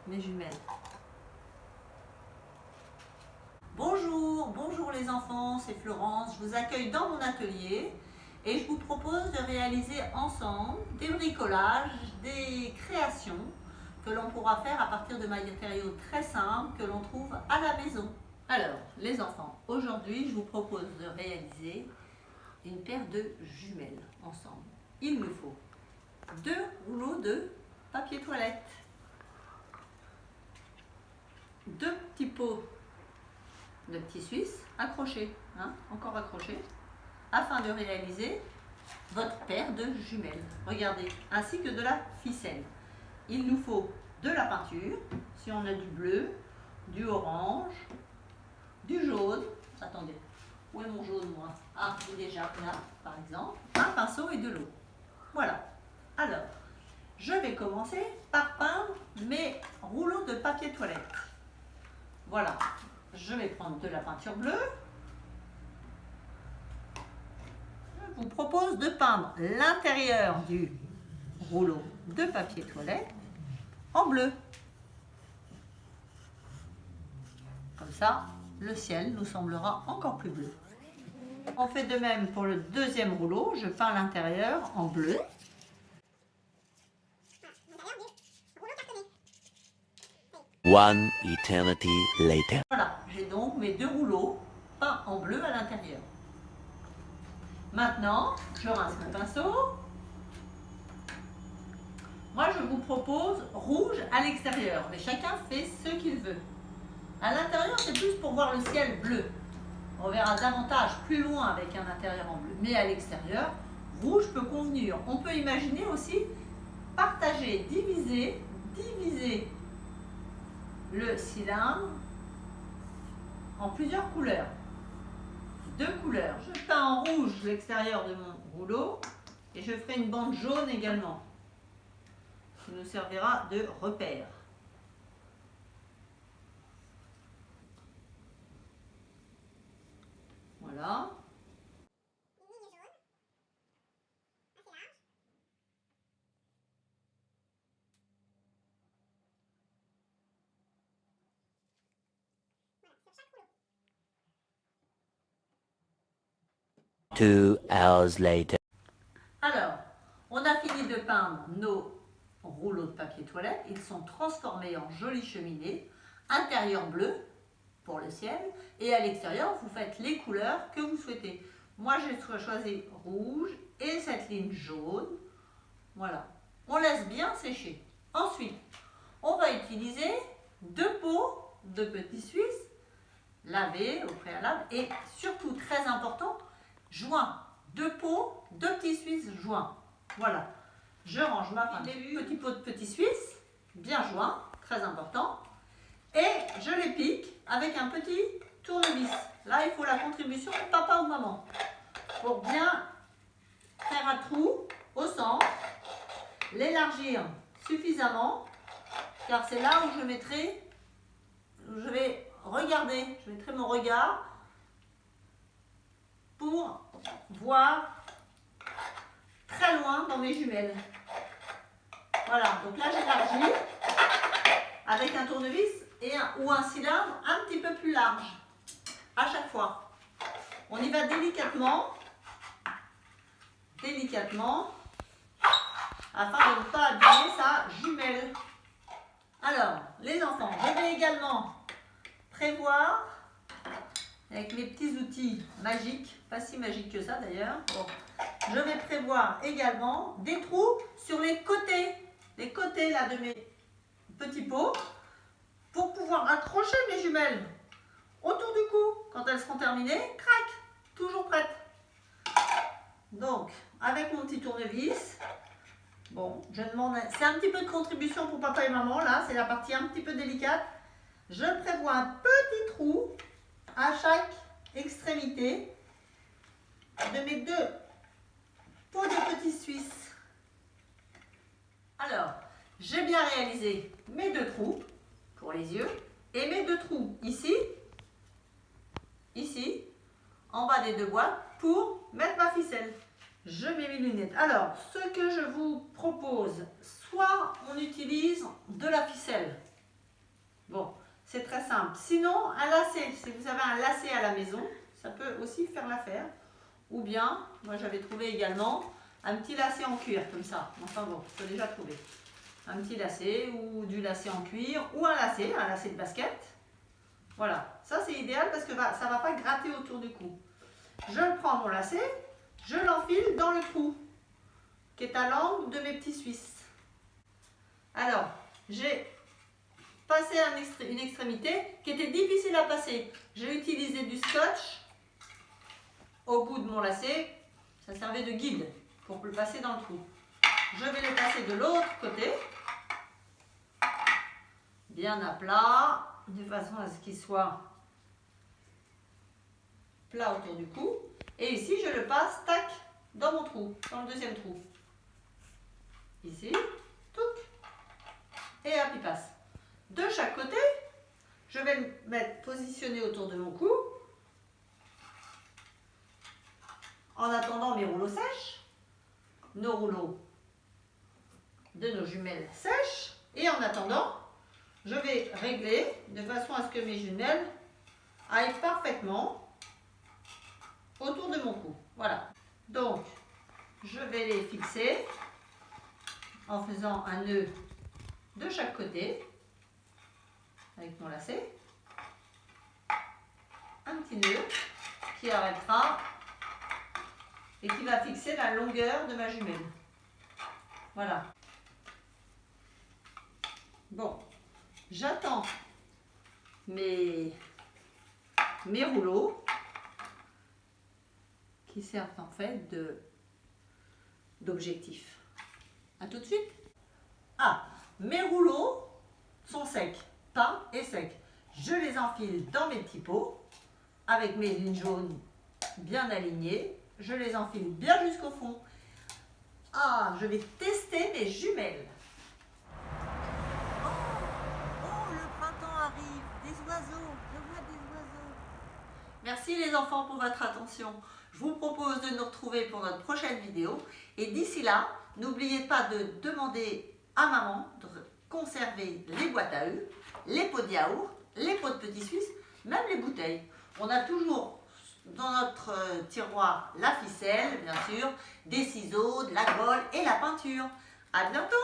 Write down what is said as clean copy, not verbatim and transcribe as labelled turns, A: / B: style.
A: mes jumelles. Bonjour les enfants, c'est Florence. Je vous accueille dans mon atelier et je vous propose de réaliser ensemble des bricolages, des créations que l'on pourra faire à partir de matériaux très simples que l'on trouve à la maison. Alors, les enfants, aujourd'hui, je vous propose de réaliser une paire de jumelles ensemble. Il nous faut 2 rouleaux de papier toilette, 2 petits pots de petits suisses accrochés, encore accrochés, afin de réaliser votre paire de jumelles. Regardez, ainsi que de la ficelle. Il nous faut de la peinture, si on a du bleu, du orange, du jaune. Attendez, où est mon jaune moi? Ah, il est déjà là, par exemple. Un pinceau et de l'eau. Voilà. Alors, je vais commencer par peindre mes rouleaux de papier toilette. Voilà. Je vais prendre de la peinture bleue. Je vous propose de peindre l'intérieur du rouleau de papier toilette en bleu. Comme ça, le ciel nous semblera encore plus bleu. On fait de même pour le deuxième rouleau. Je peins l'intérieur en bleu.
B: One eternity later.
A: Voilà, j'ai donc mes 2 rouleaux peints en bleu à l'intérieur. Maintenant, je rince mon pinceau. Moi, je vous propose rouge à l'extérieur, mais chacun fait ce qu'il veut. À l'intérieur, c'est plus pour voir le ciel bleu. On verra davantage plus loin avec un intérieur en bleu. Mais à l'extérieur, rouge peut convenir. On peut imaginer aussi partager, diviser le cylindre en plusieurs couleurs. 2 couleurs. Je peins en rouge l'extérieur de mon rouleau et je ferai une bande jaune également qui nous servira de repère. Voilà.
B: Two hours later.
A: Alors, on a fini de peindre nos rouleaux de papier toilette. Ils sont transformés en jolies cheminées. Intérieur bleu pour le ciel. Et à l'extérieur, vous faites les couleurs que vous souhaitez. Moi, j'ai choisi rouge et cette ligne jaune. Voilà. On laisse bien sécher. Ensuite, on va utiliser 2 pots de petits suisses lavés au préalable. Et surtout, très important, joints. 2 pots de petits suisses joints. Voilà. Je range ma peinture. Petit pot de petits suisses, bien joints, très important. Et je les pique avec un petit tournevis. Là, il faut la contribution de papa ou maman. Pour bien faire un trou au centre, l'élargir suffisamment, car c'est là où je vais regarder, je mettrai mon regard pour voir très loin dans mes jumelles. Voilà, donc là j'élargis avec un tournevis ou un cylindre un petit peu plus large à chaque fois. On y va délicatement, afin de ne pas abîmer sa jumelle. Alors, les enfants, je vais également prévoir, avec mes petits outils magiques, pas si magiques que ça d'ailleurs, bon, je vais prévoir également des trous sur les côtés là de mes petits pots, pour pouvoir accrocher mes jumelles autour du cou. Quand elles seront terminées, crac, toujours prêtes. Donc, avec mon petit tournevis, bon, je demande, c'est un petit peu de contribution pour papa et maman, là, c'est la partie un petit peu délicate. Je prévois un petit trou à chaque extrémité de mes 2 pots de petits suisses. Alors, j'ai bien réalisé mes 2 trous pour les yeux et mes 2 trous ici, en bas des 2 boîtes pour mettre ma ficelle. Je mets mes lunettes. Alors, ce que je vous propose, soit on utilise de la ficelle C'est très simple. Sinon, un lacet, si vous avez un lacet à la maison, ça peut aussi faire l'affaire. Ou bien, moi j'avais trouvé également un petit lacet en cuir, comme ça. Enfin bon, je l'ai déjà trouvé. Un petit lacet ou du lacet en cuir ou un lacet de basket. Voilà, ça c'est idéal parce que ça ne va pas gratter autour du cou. Je prends mon lacet, je l'enfile dans le trou qui est à l'angle de mes petits Suisses. Alors, j'ai passé une extrémité qui était difficile à passer. J'ai utilisé du scotch au bout de mon lacet, ça servait de guide pour le passer dans le trou. Je vais le passer de l'autre côté, bien à plat, de façon à ce qu'il soit plat autour du cou. Et ici, je le passe, tac, dans mon trou, dans le deuxième trou. Ici, touc, et hop, il passe. De chaque côté, je vais le mettre positionné autour de mon cou, en attendant mes rouleaux sèches, nos rouleaux de nos jumelles sèches, et en attendant, je vais régler de façon à ce que mes jumelles aillent parfaitement autour de mon cou. Voilà. Donc, je vais les fixer en faisant un nœud de chaque côté avec mon lacet. Un petit nœud qui arrêtera et qui va fixer la longueur de ma jumelle. Voilà. Bon, j'attends mes rouleaux qui servent en fait d'objectif. A tout de suite. Ah, mes rouleaux sont secs, peints et secs. Je les enfile dans mes petits pots avec mes lignes jaunes bien alignées. Je les enfile bien jusqu'au fond. Ah, je vais tester mes jumelles. Oh, le printemps arrive. Des oiseaux, je vois des oiseaux. Merci les enfants pour votre attention. Je vous propose de nous retrouver pour notre prochaine vidéo. Et d'ici là, n'oubliez pas de demander à maman de conserver les boîtes à œufs, les pots de yaourt, les pots de petits Suisses, même les bouteilles. On a toujours dans notre tiroir la ficelle, bien sûr, des ciseaux, de la colle et la peinture. À bientôt!